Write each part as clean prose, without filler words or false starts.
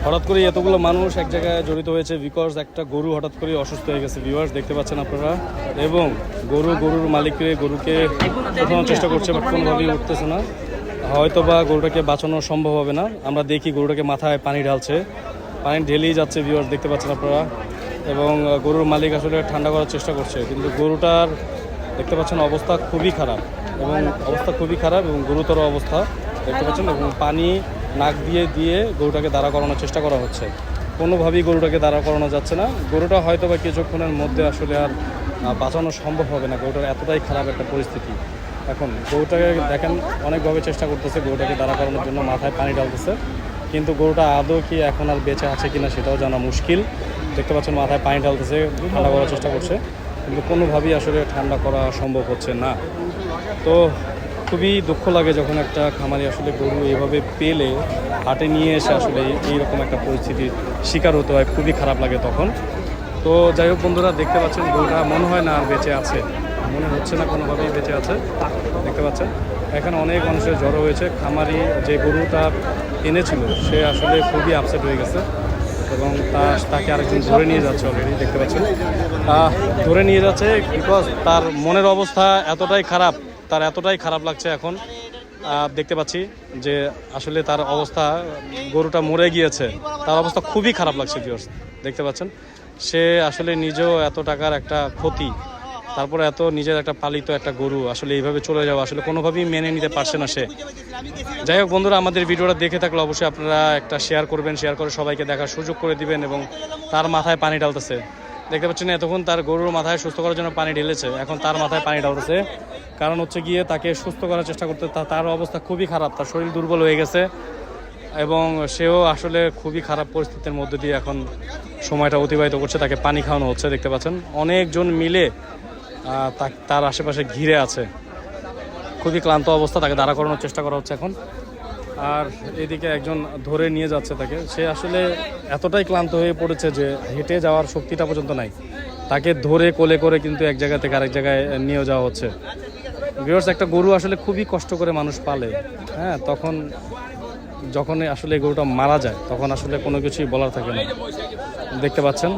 হঠাৎ করে এতগুলো মানুষ এক জায়গায় জড়িত হয়েছে বিকজ একটা গরু হঠাৎ করে অসুস্থ হয়ে গেছে। ভিউয়ার্স দেখতে পাচ্ছেন আপনারা, এবং গরুর মালিককে গরুকে উঠানোর চেষ্টা করছে, বাট কোনোভাবেই উঠতেছে না। হয়তো বা গরুটাকে বাঁচানো সম্ভব হবে না। আমরা দেখি গরুটাকে মাথায় পানি ঢালছে, পানি ঢেলেই যাচ্ছে। ভিউয়ার্স দেখতে পাচ্ছেন আপনারা, এবং গরুর মালিক আসলে ঠান্ডা করার চেষ্টা করছে, কিন্তু গরুটার দেখতে পাচ্ছেন অবস্থা খুবই খারাপ, এবং গুরুতর অবস্থা দেখতে পাচ্ছেন। এবং পানি নাক দিয়ে গরুটাকে দাঁড়া করানোর চেষ্টা করা হচ্ছে, কোনোভাবেই গরুটাকে দাঁড়া করানো যাচ্ছে না। গরুটা হয়তো বা কিছুক্ষণের মধ্যে আসলে আর বাঁচানো সম্ভব হবে না, গরুটার এতটাই খারাপ একটা পরিস্থিতি। এখন গরুটাকে দেখেন অনেকভাবে চেষ্টা করতেছে গরুটাকে দাঁড়া করানোর জন্য, মাথায় পানি ঢালতেছে, কিন্তু গরুটা আদৌ কি এখন আর বেঁচে আছে কিনা সেটাও জানা মুশকিল। দেখতে পাচ্ছেন মাথায় পানি ঢালতেছে, ঠান্ডা করার চেষ্টা করছে, কিন্তু কোনোভাবেই আসলে ঠান্ডা করা সম্ভব হচ্ছে না। তো খুবই দুঃখ লাগে যখন একটা খামারি আসলে গরু এইভাবে পেলে হাটে নিয়ে এসে আসলে এইরকম একটা পরিস্থিতির শিকার হতে হয়, খুবই খারাপ লাগে তখন। তো যাই হোক বন্ধুরা, দেখতে পাচ্ছেন গরুটা মনে হয় না আর বেঁচে আছে, মনে হচ্ছে না কোনোভাবেই বেঁচে আছে। দেখতে পাচ্ছেন এখানে অনেক মানুষের জড়ো হয়েছে। খামারি যে গরুটা এনেছিল সে আসলে খুবই আপসেট হয়ে গেছে, এবং তাকে আরেকজন ধরে নিয়ে যাচ্ছে অলরেডি। দেখতে পাচ্ছেন ধরে নিয়ে যাচ্ছে, বিকজ তার মনের অবস্থা এতটাই খারাপ লাগছে এখন। দেখতে পাচ্ছি যে আসলে তার অবস্থা, গরুটা মরে গিয়েছে, তার অবস্থা খুবই খারাপ লাগছে। ভিউয়ার্স দেখতে পাচ্ছেন, সে আসলে নিজেও এত টাকার একটা ক্ষতি, তারপরে নিজের একটা পালিত একটা গরু আসলে এইভাবে চলে যাওয়া আসলে কোনোভাবেই মেনে নিতে পারছে না সে। যাই হোক বন্ধুরা, আমাদের ভিডিওটা দেখে থাকলে অবশ্যই আপনারা একটা শেয়ার করবেন, শেয়ার করে সবাইকে দেখার সুযোগ করে দিবেন। এবং তার মাথায় পানি ঢালতেছে, দেখতে পাচ্ছেন এতক্ষণ তার গরুর মাথায় সুস্থ করার জন্য পানি ঢেলেছে, এখন তার মাথায় পানি ঢালতেছে। কারণ হচ্ছে গিয়ে তাকে সুস্থ করার চেষ্টা করতে, তার অবস্থা খুবই খারাপ, তার শরীর দুর্বল হয়ে গেছে, এবং সেও আসলে খুবই খারাপ পরিস্থিতির মধ্যে দিয়ে এখন সময়টা অতিবাহিত করছে। তাকে পানি খাওয়ানো হচ্ছে, দেখতে পাচ্ছেন অনেকজন মিলে তার আশেপাশে ঘিরে আছে। খুবই ক্লান্ত অবস্থা, তাকে দাঁড়া করানোর চেষ্টা করা হচ্ছে এখন। আর এদিকে একজন ধরে নিয়ে যাচ্ছে তাকে, সে আসলে এতটাই ক্লান্ত হয়ে পড়েছে যে হেঁটে যাওয়ার শক্তিটা পর্যন্ত নাই। তাকে ধরে কোলে করে কিন্তু এক জায়গা থেকে আরেক জায়গায় নিয়ে যাওয়া হচ্ছে। ভিউয়ার্স, একটা গরু আসলে খুবই কষ্ট করে মানুষ পালে, হ্যাঁ, যখন আসলে গরুটা মারা যায় তখন আসলে কোনো কিছুই বলার থাকে না। দেখতে পাচ্ছেন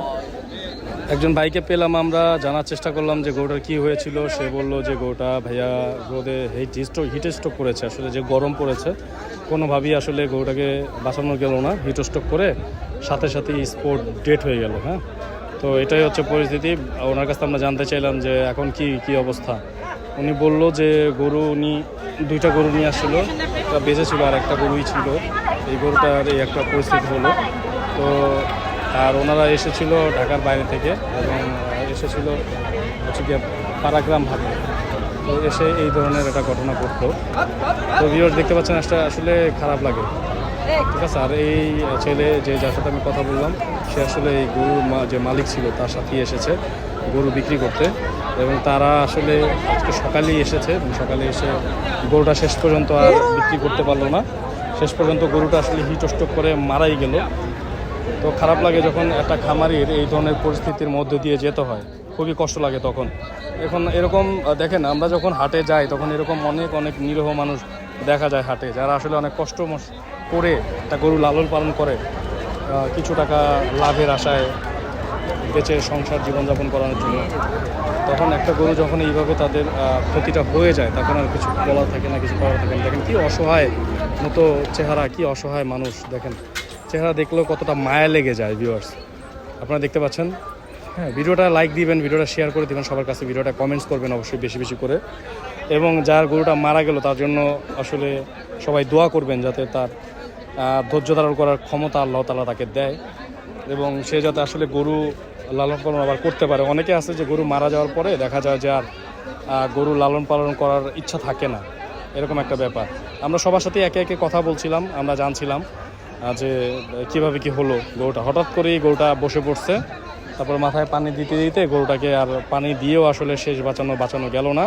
একজন ভাইকে পেলাম, আমরা জানার চেষ্টা করলাম যে গরুটার কী হয়েছিল। সে বলল যে গরুটা ভাইয়া রোদে হিট স্ট্রোক করেছে, আসলে যে গরম পড়েছে কোনোভাবেই আসলে গরুটাকে বাঁচানো গেল না, হিট স্ট্রোক করে সাথে স্পট ডেট হয়ে গেল। হ্যাঁ, তো এটাই হচ্ছে পরিস্থিতি। ওনার কাছে আমরা জানতে চাইলাম যে এখন কি অবস্থা। উনি বলল যে উনি 2টা গরু নিয়ে আসছিল, একটা বেঁচে ছিল আর একটা গরুই ছিল, এই গরুটার এই একটা পরিস্থিতি হলো। তো আর ওনারা এসেছিল ঢাকার বাইরে থেকে, এবং এসেছিল হচ্ছে গিয়ে পাড়াগ্রাম ভাবে, তো এসে এই ধরনের একটা ঘটনা ঘটলো। তো ভিউয়ার্স দেখতে পাচ্ছেন, আসলে খারাপ লাগে, ঠিক আছে। আর এই ছেলে যার সাথে আমি কথা বললাম, সে আসলে এই গরুর যে মালিক ছিল তার সাথেই এসেছে গরু বিক্রি করতে, এবং তারা আসলে আজকে সকালেই এসেছে, সকালে এসে গরুটা শেষ পর্যন্ত আর বিক্রি করতে পারলো না। শেষ পর্যন্ত গরুটা আসলে হিট স্ট্রোক করে মারাই গেল। তো খারাপ লাগে যখন একটা খামারির এই ধরনের পরিস্থিতির মধ্যে দিয়ে যেতে হয়, খুবই কষ্ট লাগে তখন। এখন এরকম দেখেন, আমরা যখন হাটে যাই তখন এরকম অনেক নিরীহ মানুষ দেখা যায় হাটে, যারা আসলে অনেক কষ্ট করে একটা গরু লালন পালন করে কিছু টাকা লাভের আশায় বেঁচে সংসার জীবনযাপন করানোর জন্য। তখন একটা গরু যখন এইভাবে তাদের ক্ষতিটা হয়ে যায়, তখন আর কিছু বলার থাকে না, কিছু করার থাকে না। দেখেন কি অসহায় মতো চেহারা, কি অসহায় মানুষ, দেখেন চেহারা দেখলেও কতটা মায়া লেগে যায়। ভিউয়ার্স আপনারা দেখতে পাচ্ছেন। হ্যাঁ, ভিডিওটা লাইক দিবেন, ভিডিওটা শেয়ার করে দিবেন সবার কাছে, ভিডিওটা কমেন্টস করবেন অবশ্যই বেশি করে, এবং যার গরুটা মারা গেল তার জন্য আসলে সবাই দোয়া করবেন যাতে তার ধৈর্য ধারণ করার ক্ষমতা আল্লাহ তাআলা তাকে দেয়, এবং সে যাতে আসলে গরু লালন পালন আবার করতে পারে। অনেকে আছে যে গরু মারা যাওয়ার পরে দেখা যায় যে আর গরু লালন পালন করার ইচ্ছা থাকে না, এরকম একটা ব্যাপার। আমরা সবার সাথে একে কথা বলছিলাম, আমরা জানছিলাম যে কীভাবে কি হলো। গরুটা হঠাৎ করেই গরুটা বসে পড়ছে, তারপর মাথায় পানি দিতে গরুটাকে আর পানি দিয়েও আসলে শেষ বাঁচানো গেল না,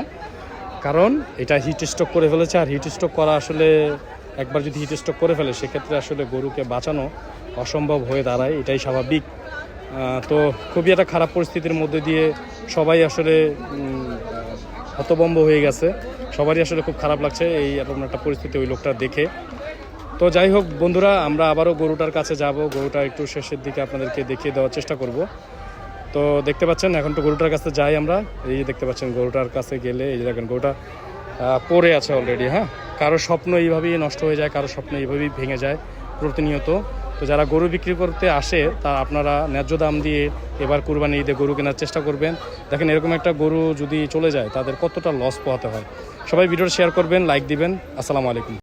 কারণ এটা হিট স্ট্রোক করে ফেলেছে। আর হিট স্ট্রোক করা আসলে একবার যদি হিট স্ট্রোক করে ফেলে সেক্ষেত্রে আসলে গরুকে বাঁচানো অসম্ভব হয়ে দাঁড়ায়, এটাই স্বাভাবিক। তো খুবই একটা খারাপ পরিস্থিতির মধ্যে দিয়ে সবাই আসলে হতভম্ব হয়ে গেছে, সবারই আসলে খুব খারাপ লাগছে এই এরকম একটা পরিস্থিতি ওই লোকটা দেখে। তো যাই হোক বন্ধুরা, আমরা আবারও গরুটার কাছে যাব। গরুটা একটু শেষের দিকে আপনাদেরকে দেখিয়ে দেওয়ার চেষ্টা করব। তো দেখতে পাচ্ছেন এখন তো গরুটার কাছে যাই আমরা। এই যে দেখতে পাচ্ছেন গরুটার কাছে গেলে এই যে দেখেন গরুটা পড়ে আছে অলরেডি। হ্যাঁ, কারো স্বপ্ন এইভাবেই নষ্ট হয়ে যায়, কারো স্বপ্ন এইভাবেই ভেঙে যায় প্রতিনিয়ত। তো যারা গরু বিক্রি করতে আসে তা আপনারা ন্যায্য দাম দিয়ে এবার কুরবানি ঈদে গরু কেনার চেষ্টা করবেন। দেখেন এরকম একটা গরু যদি চলে যায় তাদের কতটা লস পোহাতে হয়। সবাই ভিডিওটা শেয়ার করবেন, লাইক দিবেন। আসসালামু আলাইকুম।